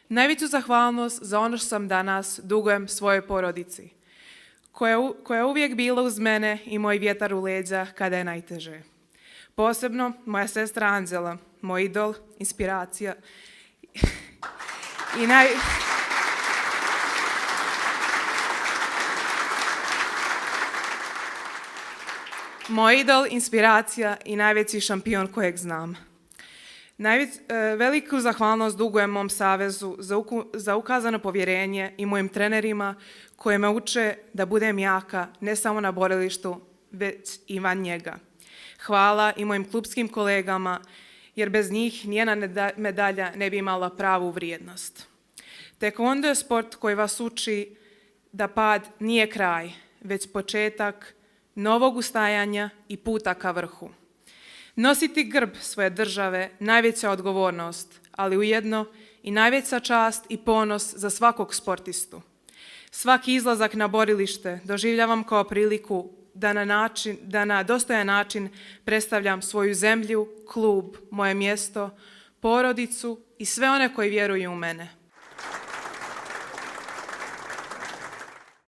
Najveću zahvalnost za ono što sam danas dugujem svojoj porodici, koja je uvijek bila uz mene i moj vjetar u leđa kada je najteže. Posebno moja sestra Anđela, moj idol, inspiracija moj idol, inspiracija i najveći šampion kojeg znam. Veliku zahvalnost dugujem mom savezu za ukazano povjerenje i mojim trenerima koji me uče da budem jaka ne samo na borilištu, već i van njega. Hvala i mojim klupskim kolegama, jer bez njih nijedna medalja ne bi imala pravu vrijednost. Taekwondo je sport koji vas uči da pad nije kraj, već početak novog ustajanja i puta ka vrhu. Nositi grb svoje države najveća odgovornost, ali ujedno i najveća čast i ponos za svakog sportistu. Svaki izlazak na borilište doživljavam kao priliku da na dostojan način predstavljam svoju zemlju, klub, moje mjesto, porodicu i sve one koji vjeruju u mene.